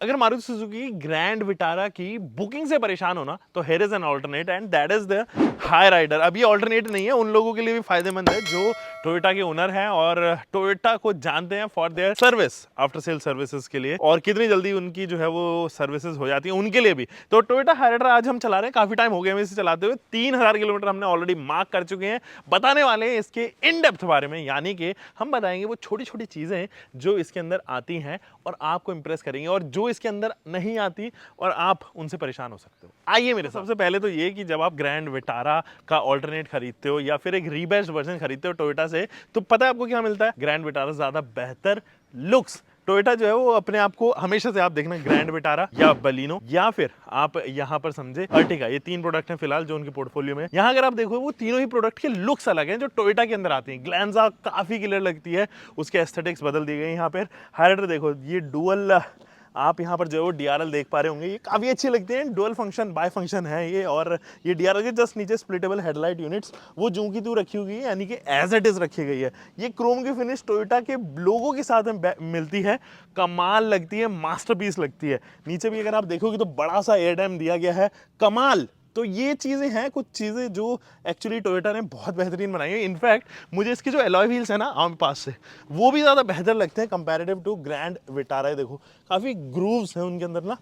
अगर Maruti Suzuki Grand Vitara की booking से परेशान हो ना, तो here is an alternate and that is the Hyryder. अब ये ऑल्टरनेट नहीं है, उन लोगों के लिए भी फायदेमंद है जो टोयोटा के ओनर हैं और टोयोटा को जानते हैं for their service, after sale services के लिए, और कितनी जल्दी उनकी जो है वो सर्विसेज हो जाती है उनके लिए भी। तो टोयोटा हाई राइडर आज हम चला रहे हैं, काफी टाइम हो गया हमें इसे चलाते हुए, 3000 किलोमीटर हमने ऑलरेडी मार्क कर चुके हैं। बताने वाले हैं इसके इन डेप्थ बारे में, यानी कि हम बताएंगे वो छोटी छोटी चीजें जो इसके अंदर आती हैं और आपको इंप्रेस करेंगे, और जो इसके अंदर नहीं आती और आप उनसे परेशान हो सकते हो। आइए मेरे साथ। सबसे पहले तो ये कि जब आप ग्रैंड विटारा का ऑल्टरनेट खरीदते हो या फिर एक रीबेस्ड वर्जन खरीदते हो टोयोटा से, तो पता है आपको क्या मिलता है? ग्रैंड विटारा ज्यादा बेहतर लुक्स। टोयोटा जो है वो अपने आप को हमेशा से, आप देखना, ग्रैंड विटारा या बलिनो या फिर आप यहां पर समझे अर्टिगा, ये 3 प्रोडक्ट हैं फिलहाल जो उनके पोर्टफोलियो में। यहां अगर आप देखो वो तीनों ही प्रोडक्ट के लुक्स अलग हैं जो टोयोटा के अंदर आती हैं। ग्लैंजा काफी क्लियर लगती है, उसके एस्थेटिक्स बदल दी गई। यहाँ पर हाइराइडर देखो, ये डुअल, आप यहाँ पर जो है वो डीआरएल देख पा रहे होंगे, ये काफ़ी अच्छी लगती है। डुअल फंक्शन बाय फंक्शन है ये, और ये डीआरएल के जस्ट नीचे स्प्लिटेबल हेडलाइट यूनिट्स वो जूं की तू रखी हुई है, यानी कि एज इट इज रखी गई है। ये क्रोम की फिनिश टोयोटा के लोगों के साथ में मिलती है, कमाल लगती है, मास्टरपीस लगती है। नीचे भी अगर आप देखोगे तो बड़ा सा एयर डैम दिया गया है, कमाल। तो ये चीज़ें हैं, कुछ चीज़ें जो एक्चुअली टोयोटा ने बहुत बेहतरीन बनाई है। इनफैक्ट मुझे इसकी जो एलॉय व्हील्स है ना आम पास से, वो भी ज़्यादा बेहतर लगते हैं कंपैरेटिव टू ग्रैंड विटारा। देखो काफ़ी ग्रूव्स हैं उनके अंदर ना,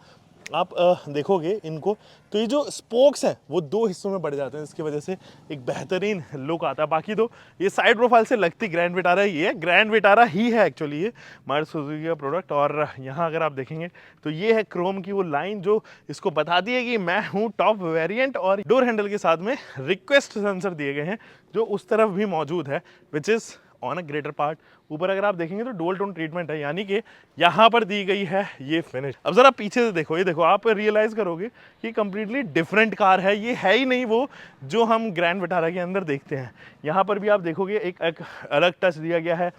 आप देखोगे इनको, तो ये जो स्पोक्स हैं वो 2 हिस्सों में बढ़ जाते हैं, इसकी वजह से एक बेहतरीन लुक आता है। बाकी तो ये साइड प्रोफाइल से लगती ग्रैंड विटारा ही है, ग्रैंड विटारा ही है एक्चुअली ये मारुति सुजुकी का प्रोडक्ट। और यहाँ अगर आप देखेंगे तो ये है क्रोम की वो लाइन जो इसको बताती है कि मैं हूँ टॉप वेरिएंट, और डोर हैंडल के साथ में रिक्वेस्ट सेंसर दिए गए हैं जो उस तरफ भी मौजूद है, which is on a greater part. ऊपर अगर आप देखेंगे तो डुअल टोन ट्रीटमेंट है, यानी कि यहाँ पर दी गई है ये फिनिश। अब जरा पीछे से देखो, ये देखो, आप रियलाइज करोगे कि कंप्लीटली डिफरेंट कार है, ये है ही नहीं वो जो हम ग्रैंड विटारा के अंदर देखते हैं। यहाँ पर भी आप देखोगे एक अलग टच दिया गया है,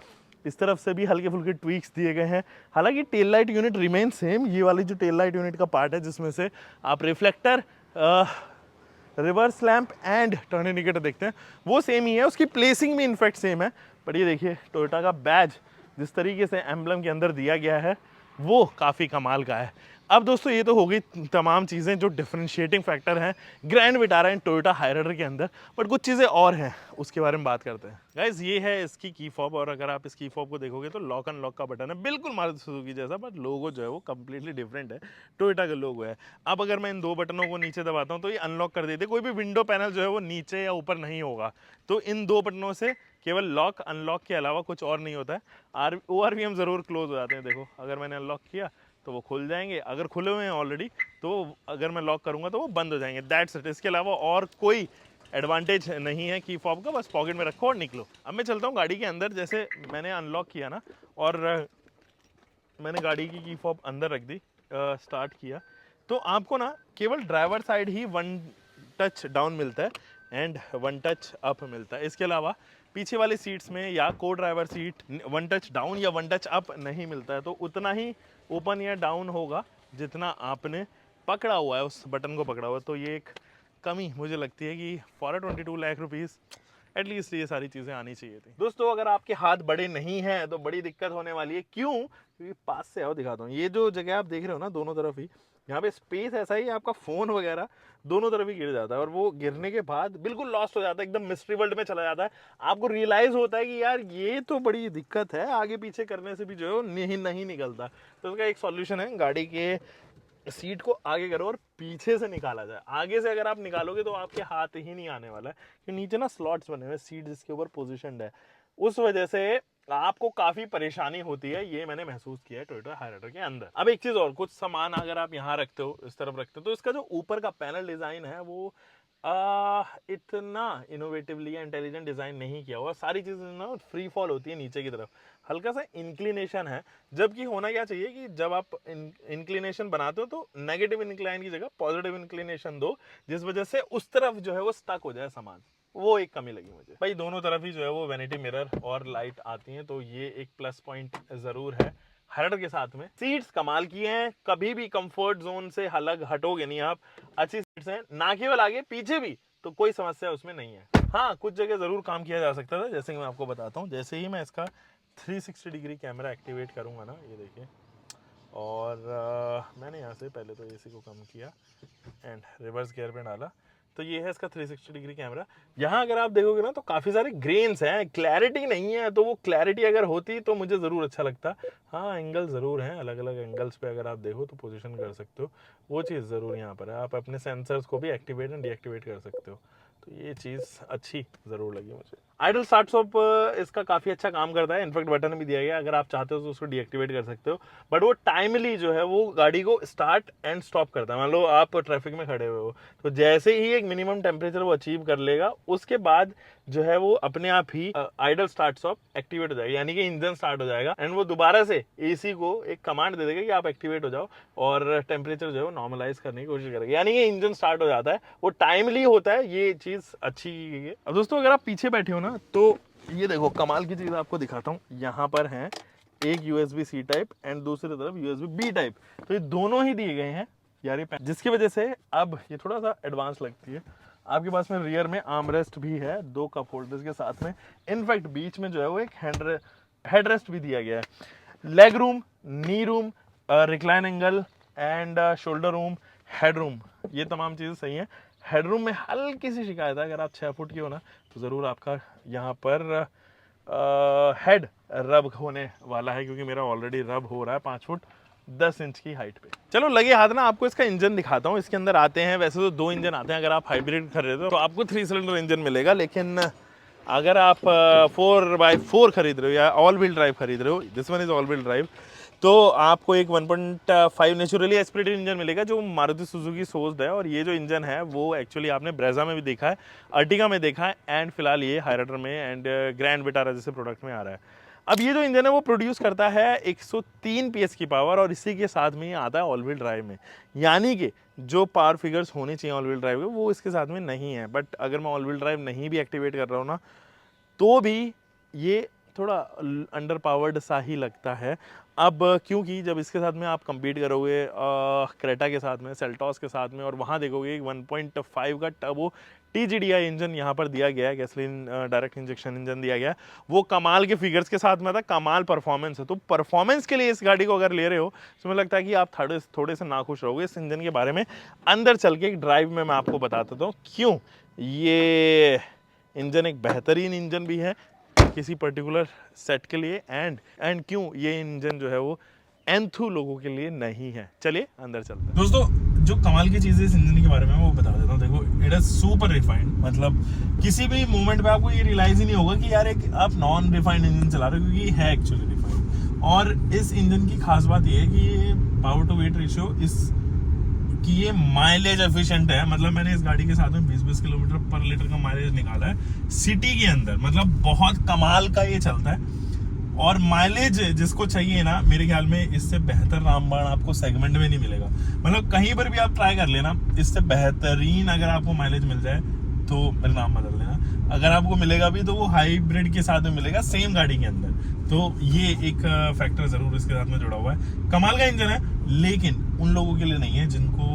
इस तरफ से भी हल्के फुल्के ट्वीक्स दिए गए हैं। हालांकि tail light unit remain same, ये वाली जो टेल लाइट यूनिट का पार्ट है जिसमें से आप reflector, reverse lamp and turn indicator देखते हैं, वो सेम ही है, उसकी प्लेसिंग भी इनफैक्ट सेम है। पर ये देखिए टोयोटा का बैज जिस तरीके से एम्बलम के अंदर दिया गया है वो काफ़ी कमाल का है। अब दोस्तों ये तो हो गई तमाम चीज़ें जो डिफरेंशिएटिंग फैक्टर हैं grand Vitara and Toyota Hyryder के अंदर, बट कुछ चीज़ें और हैं उसके बारे में बात करते हैं। गाइस ये है इसकी की फॉब, और अगर आप इस की फॉब को देखोगे तो लॉक अनलॉक का बटन है, बिल्कुल मारुति सुजुकी जैसा, बट लोगो जो है वो कम्प्लीटली डिफरेंट है, टोयोटा का लोगो है। अब अगर मैं इन 2 बटनों को नीचे दबाता हूँ तो ये अनलॉक कर देते, कोई भी विंडो पैनल जो है वो नीचे या ऊपर नहीं होगा। तो इन 2 बटनों से केवल लॉक अनलॉक के अलावा कुछ और नहीं होता है। ORVM ज़रूर क्लोज हो जाते हैं, देखो अगर मैंने अनलॉक किया तो वो खुल जाएंगे, अगर खुले हुए हैं ऑलरेडी तो अगर मैं लॉक करूंगा तो वो बंद हो जाएंगे, दैट्स इट। इसके अलावा और कोई एडवांटेज नहीं है की फॉब का, बस पॉकेट में रखो और निकलो। अब मैं चलता हूँ गाड़ी के अंदर, जैसे मैंने अनलॉक किया ना और मैंने गाड़ी की फॉब अंदर रख दी, स्टार्ट किया, तो आपको ना केवल ड्राइवर साइड ही 1 टच डाउन मिलता है एंड 1 टच अप मिलता है। इसके अलावा पीछे वाली सीट्स में या को ड्राइवर सीट 1 टच डाउन या 1 टच अप नहीं मिलता है, तो उतना ही ओपन या डाउन होगा जितना आपने पकड़ा हुआ है, उस बटन को पकड़ा हुआ है। तो ये एक कमी मुझे लगती है कि फॉर 22 लाख रुपीज़ एटलीस्ट ये सारी चीज़ें आनी चाहिए थी। दोस्तों अगर आपके हाथ बड़े नहीं हैं तो बड़ी दिक्कत होने वाली है। क्यों? क्योंकि पास से आओ दिखाता हूँ। ये जो जगह आप देख रहे हो ना दोनों तरफ ही, यहाँ पे स्पेस ऐसा ही आपका फ़ोन वगैरह दोनों तरफ ही गिर जाता है, और वो गिरने के बाद बिल्कुल लॉस्ट हो जाता है, एकदम मिस्ट्री वर्ल्ड में चला जाता है। आपको रियलाइज़ होता है कि यार ये तो बड़ी दिक्कत है, आगे पीछे करने से भी जो है नहीं निकलता। तो उसका एक सॉल्यूशन है, गाड़ी के सीट को आगे करो और पीछे से निकाला जाए। आगे से अगर आप निकालोगे तो आपके हाथ ही नहीं आने वाला है, कि नीचे ना स्लॉट्स बने हुए, सीट जिसके ऊपर पोजीशनड है, उस वजह से आपको काफी परेशानी होती है। ये मैंने महसूस किया है टोयोटा हाइराइडर के अंदर। अब एक चीज और, कुछ सामान अगर आप यहाँ रखते हो, इस तरफ रखते हो, तो इसका जो ऊपर का पैनल डिजाइन है वो इतना इनोवेटिवली या इंटेलिजेंट डिजाइन नहीं किया हुआ। सारी चीजें ना फ्री फॉल होती है नीचे की तरफ, हल्का सा इंक्लिनेशन है, जबकि होना क्या चाहिए कि जब आप इंक्लिनेशन बनाते हो तो नेगेटिव इंक्लाइन की जगह पॉजिटिव इंक्लिनेशन दो, जिस वजह से उस तरफ जो है वो स्टक हो जाए सामान। वो एक कमी लगी मुझे भाई। दोनों तरफ ही जो है वो वैनिटी मिरर और लाइट आती हैं, तो ये एक प्लस पॉइंट जरूर है हाइराइडर के साथ में। सीट्स कमाल की हैं, कभी भी कंफर्ट जोन से अलग हटोगे नहीं आप। अच्छी सीट्स हैं, ना केवल आगे पीछे भी, तो कोई समस्या उसमें नहीं है। हाँ कुछ जगह जरूर काम किया जा सकता था, जैसे कि मैं आपको बताता हूँ। जैसे ही मैं इसका 360 डिग्री कैमरा एक्टिवेट करूंगा ना, ये देखिए, और मैंने यहाँ से पहले तो एसी को कम किया एंड रिवर्स गियर पे डाला। तो ये है इसका 360 डिग्री कैमरा। यहाँ अगर आप देखोगे ना तो काफ़ी सारे ग्रेन्स हैं, क्लैरिटी नहीं है, तो वो क्लैरिटी अगर होती तो मुझे ज़रूर अच्छा लगता। हाँ, एंगल ज़रूर हैं, अलग अलग एंगल्स पे अगर आप देखो तो पोजीशन कर सकते हो, वो चीज़ ज़रूर यहाँ पर है। आप अपने सेंसर्स को भी एक्टिवेट एंड डीएक्टिवेट कर सकते हो, तो ये चीज़ अच्छी ज़रूर लगी मुझे। आइडल स्टार्ट स्टॉप इसका काफ़ी अच्छा काम करता है, इनफैक्ट बटन भी दिया गया, अगर आप चाहते हो तो उसको डीएक्टिवेट कर सकते हो, बट वो टाइमली जो है वो गाड़ी को स्टार्ट एंड स्टॉप करता है। मान लो आप ट्रैफिक में खड़े हुए हो, तो जैसे ही एक मिनिमम टेम्परेचर वो अचीव कर लेगा, उसके बाद जो है वो अपने आप ही आइडल स्टार्ट स्टॉप एक्टिवेट हो जाएगा, यानी कि इंजन स्टार्ट हो जाएगा एंड वो दोबारा से एसी को एक कमांड दे देगा कि आप एक्टिवेट हो जाओ और टेम्परेचर जो है वो नॉर्मलाइज करने की कोशिश करेगा, यानी कि इंजन स्टार्ट हो जाता है, वो टाइमली होता है। ये चीज़ अच्छी है। अब दोस्तों अगर आप पीछे बैठे हो ना, तो ये देखो कमाल की चीज़ आपको दिखाता हूँ। यहाँ पर है एक USB-C टाइप एंड दूसरी तरफ USB-B टाइप, तो ये दोनों ही दिए गए हैं यार, जिसकी वजह से अब ये थोड़ा सा एडवांस लगती है। आपके पास में रियर में आर्मरेस्ट भी है 2 कप होल्डर्स के साथ में, इनफैक्ट बीच में जो है वो एक हेडरेस्ट भी दिया गया है। Leg room, knee room, recline angle and shoulder room, head room, ये तमाम चीज़ें सही हैं। हेडरूम में हल्की सी शिकायत है, अगर आप 6 फुट की हो ना तो ज़रूर आपका यहाँ पर हेड रब होने वाला है, क्योंकि मेरा ऑलरेडी रब हो रहा है 5 फुट 10 इंच की हाइट पे। चलो लगे हाथ ना आपको इसका इंजन दिखाता हूँ। इसके अंदर आते हैं, वैसे तो 2 इंजन आते हैं, अगर आप हाइब्रिड खरीदते हो तो आपको 3 सिलेंडर इंजन मिलेगा, लेकिन अगर आप 4x4 खरीद रहे हो या ऑल व्हील ड्राइव खरीद रहे हो, this one is all wheel drive, तो आपको एक 1.5 नेचुरली एस्पिरेटेड इंजन मिलेगा जो मारुति सुजुकी सोर्स्ड है। और ये जो इंजन है वो एक्चुअली आपने ब्रेजा में भी देखा है, अर्टिगा में देखा है एंड फिलहाल ये हाइराइडर में एंड ग्रैंड विटारा जैसे प्रोडक्ट में आ रहा है। अब ये जो इंजन है वो प्रोड्यूस करता है 103 PS की पावर, और इसी के साथ में ये आता है ऑल व्हील ड्राइव में, यानी कि जो पावर फिगर्स होने चाहिए ऑल व्हील ड्राइव के वो इसके साथ में नहीं है। बट अगर मैं ऑल व्हील ड्राइव नहीं भी एक्टिवेट कर रहा हूँ ना, तो भी ये थोड़ा अंडर पावर्ड सा ही लगता है। अब क्योंकि जब इसके साथ में आप compete करोगे क्रेटा के साथ में, सेल्टॉस के साथ में, और वहाँ देखोगे 1.5 का टर्बो TGDI इंजन यहाँ पर दिया गया है, गैसोलीन डायरेक्ट इंजेक्शन इंजन दिया गया है, वो कमाल के फिगर्स के साथ में था, कमाल परफॉर्मेंस है। तो परफॉर्मेंस के लिए इस गाड़ी को अगर ले रहे हो तो मुझे लगता है कि आप थोड़े से नाखुश रहोगे। इस इंजन के बारे में अंदर चल के एक ड्राइव में मैं आपको बता देता हूँ क्यों ये इंजन एक बेहतरीन इंजन भी है किसी पर्टिकुलर सेट के लिए, एंड क्यों ये इंजन जो है वो एंथू लोगों के लिए नहीं है। चलिए अंदर चलते हैं। दोस्तों जो कमाल की चीज़ है इस इंजन के बारे में वो बता देता हूँ। देखो इट इज सुपर रिफाइंड, मतलब किसी भी मोमेंट पे आपको ये रियलाइज ही नहीं होगा कि यार एक आप नॉन रिफाइंड इंजन चला रहे हो, क्योंकि ये है एक्चुअली रिफाइंड। और इस इंजन की खास बात ये है कि ये पावर टू वेट रेशियो कि ये माइलेज एफिशिएंट है। मतलब मैंने इस गाड़ी के साथ में 20-20 किलोमीटर पर लीटर का माइलेज निकाला है सिटी के अंदर, मतलब बहुत कमाल का ये चलता है। और माइलेज जिसको चाहिए ना, मेरे ख्याल में इससे बेहतर रामबाण आपको सेगमेंट में नहीं मिलेगा। मतलब कहीं पर भी आप ट्राई कर लेना, इससे बेहतरीन अगर आपको माइलेज मिल जाए तो मेरा नाम बदल देना। अगर आपको मिलेगा भी तो वो हाइब्रिड के साथ में मिलेगा सेम गाड़ी के अंदर। तो ये एक फैक्टर जरूर इसके साथ में जुड़ा हुआ है। कमाल का इंजन है, लेकिन उन लोगों के लिए नहीं है जिनको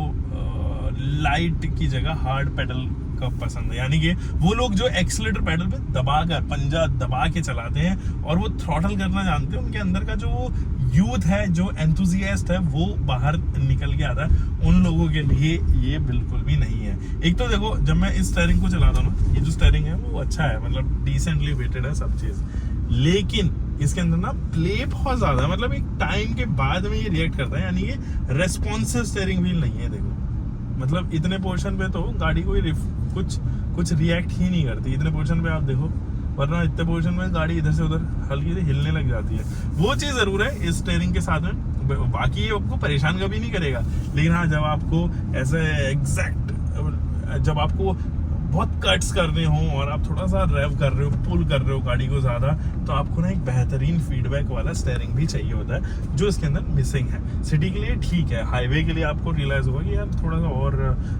लाइट की जगह हार्ड पेडल का पसंद है, यानी कि वो लोग जो एक्सीलरेटर पेडल पे दबाकर पंजा दबा के चलाते हैं और वो थ्रॉटल करना जानते हैं। उनके अंदर का जो यूथ है, जो एंथुजियास्ट है, वो बाहर निकल के आता है। उन लोगों के लिए ये बिल्कुल भी नहीं है। एक तो देखो जब मैं इस स्टीयरिंग को चलाता हूँ ना, ये जो स्टीयरिंग है वो अच्छा है, मतलब डिसेंटली वेटेड है सब चीज, लेकिन इसके अंदर ना प्ले बहुत ज्यादा है। मतलब एक टाइम के बाद में ये रिएक्ट करता है, यानी कि रेस्पॉन्सिव स्टीयरिंग व्हील नहीं है। देखो मतलब इतने पोर्शन पे तो गाड़ी कोई कुछ रिएक्ट ही नहीं करती इतने पोर्शन पे, आप देखो, वरना इतने पोर्शन में गाड़ी इधर से उधर हल्की से हिलने लग जाती है। वो चीज़ ज़रूर है इस स्टीयरिंग के साथ में, बाकी ये आपको परेशान कभी नहीं करेगा। लेकिन हाँ, जब आपको ऐसे एग्जैक्ट, जब आपको बहुत कट्स करने हो और आप थोड़ा सा रेव कर रहे हो, पुल कर रहे हो गाड़ी को ज़्यादा, तो आपको ना एक बेहतरीन फीडबैक वाला स्टीयरिंग भी चाहिए होता है, जो इसके अंदर मिसिंग है। सिटी के लिए ठीक है, हाईवे के लिए आपको रियलाइज़ होगा कि यार थोड़ा सा और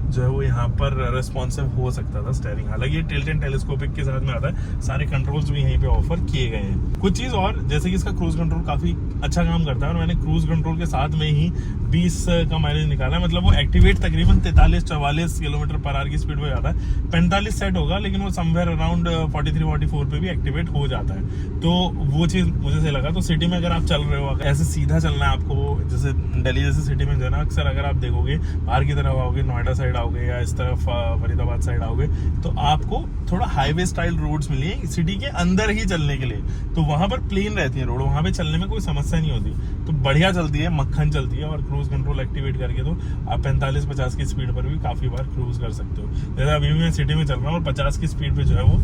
जो है वो यहाँ पर रेस्पॉन्सिव हो सकता था स्टीयरिंग। हालांकि ये टिल्ट एंड टेलीस्कोपिक के साथ में आता है, सारे कंट्रोल्स भी यहीं पे ऑफर किए गए हैं। कुछ चीज़ और, जैसे कि इसका क्रूज कंट्रोल काफ़ी अच्छा काम करता है, और मैंने क्रूज कंट्रोल के साथ में ही 20 का माइलेज निकाला है। मतलब वो एक्टिवेट तकरीबन 43-44 किलोमीटर पर आवर की स्पीड पर जाता है। 45 सेट होगा, लेकिन वो समवेयर अराउंड 43-44 पे भी एक्टिवेट हो जाता है। तो वो चीज़ मुझे सही लगा। तो सिटी में अगर आप चल रहे हो, अगर ऐसे सीधा चलना है आपको, जैसे दिल्ली जैसे सिटी में जो है ना, अक्सर अगर आप देखोगे बाहर की तरफ आओगे, नोएडा साइड आओगे या इस तरफ फरीदाबाद साइड आओगे, तो आपको थोड़ा हाईवे स्टाइल रोड्स मिलेंगे सिटी के अंदर ही चलने के लिए। तो वहाँ पर प्लेन रहती है रोड, वहाँ पे चलने में कोई समस्या नहीं होती, तो बढ़िया चलती है, मक्खन चलती है। और क्रूज कंट्रोल एक्टिवेट करके तो आप 45-50 की स्पीड पर भी काफ़ी बार क्रूज कर सकते हो। जैसे अभी भी मैं सिटी में चल रहा हूँ और 50 की स्पीड पे जो है वो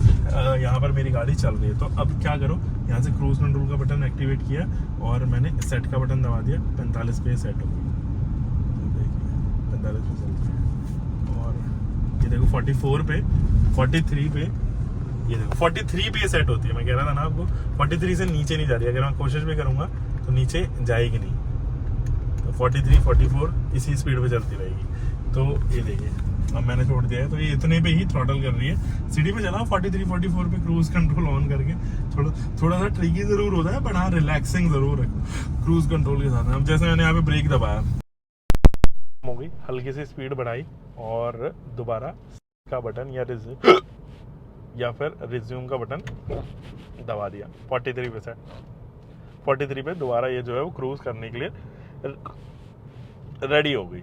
यहाँ पर मेरी गाड़ी चल रही है। तो अब क्या करो, यहाँ से क्रूज कंट्रोल का बटन एक्टिवेट किया और मैंने सेट का बटन दबा दिया, 45 पे सेट हो गई। देखिए 45 पे चलती है। और ये देखो 44 पे, 43 पे, ये देखो 43 पे सेट होती है। मैं कह रहा था ना आपको, 43 से नीचे नहीं जा रही। अगर मैं कोशिश भी करूंगा तो नीचे जाएगी नहीं। तो 43-44 इसी स्पीड पे चलती रहेगी। तो ये देखिए अब मैंने छोड़ दिया है, तो ये इतने पे ही थ्रॉटल कर रही है। सिटी में चला 43-44 पे क्रूज कंट्रोल ऑन करके, थोड़ा सा ट्रिकी जरूर होता है, बट हाँ रिलैक्सिंग जरूर है क्रूज कंट्रोल के साथ। अब जैसे मैंने यहाँ पे ब्रेक दबाया, हो गई, हल्की सी स्पीड बढ़ाई और दोबारा का बटन या फिर रिज्यूम का बटन दबा दिया। 43 पे दोबारा ये जो है वो क्रूज करने के लिए रेडी हो गई।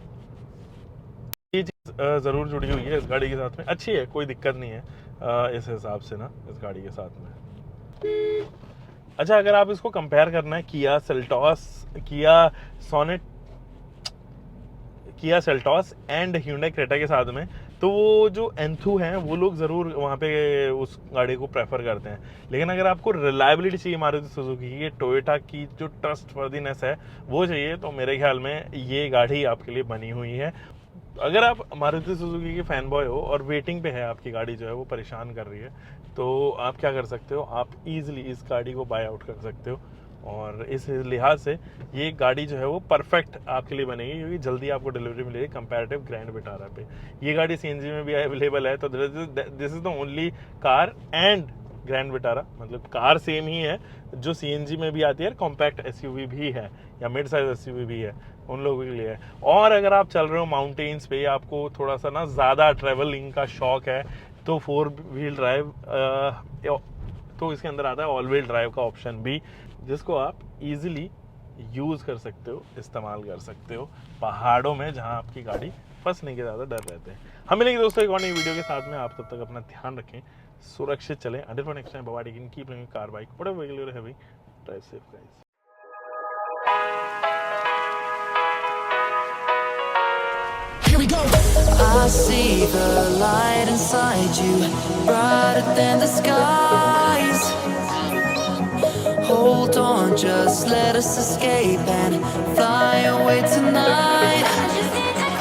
ये चीज़ ज़रूर जुड़ी हुई है इस गाड़ी के साथ में, अच्छी है, कोई दिक्कत नहीं है इस हिसाब से ना इस गाड़ी के साथ में। अच्छा, अगर आप इसको कंपेयर करना है Kia Seltos and Hyundai Creta के साथ में, तो वो जो एंथू हैं वो लोग ज़रूर वहाँ पे उस गाड़ी को प्रेफर करते हैं। लेकिन अगर आपको रिलायबिलिटी चाहिए मारुति सुजुकी की, टोयोटा की जो ट्रस्टवर्दीनेस है वो चाहिए, तो मेरे ख्याल में ये गाड़ी आपके लिए बनी हुई है। अगर आप मारुति सुजुकी के फैन बॉय हो और वेटिंग पे है आपकी गाड़ी जो है वो परेशान कर रही है, तो आप क्या कर सकते हो, आप इजीली इस गाड़ी को बाय आउट कर सकते हो। और इस लिहाज से ये गाड़ी जो है वो परफेक्ट आपके लिए बनेगी, क्योंकि जल्दी आपको डिलीवरी मिलेगी कंपैरेटिव ग्रैंड विटारा पे। ये गाड़ी सीएनजी में भी अवेलेबल है, तो this is the only car and grand Vitara, मतलब कार सेम ही है जो सीएनजी में भी आती है, कॉम्पैक्ट एसयूवी भी है या मिड साइज एसयूवी भी है, उन लोगों के लिए है। और अगर आप चल रहे हो माउंटेन्स पे, आपको थोड़ा सा ना ज़्यादा ट्रेवलिंग का शौक है, तो 4 व्हील ड्राइव तो इसके अंदर आता है ऑल व्हील ड्राइव का ऑप्शन भी, जिसको आप इजीली यूज़ कर सकते हो, इस्तेमाल कर सकते हो पहाड़ों में जहां आपकी गाड़ी फंसने के ज़्यादा डर रहते हैं। हम मिलेंगे दोस्तों एक और नई वीडियो के साथ में। आप तब तक अपना ध्यान रखें, सुरक्षित चलें। Until next time, bye bye. Keep living car, bike, whatever vehicle you having, drive safe guys. Here we go. I see the light inside you, brighter than the skies. Hold on, just let us escape and fly away tonight.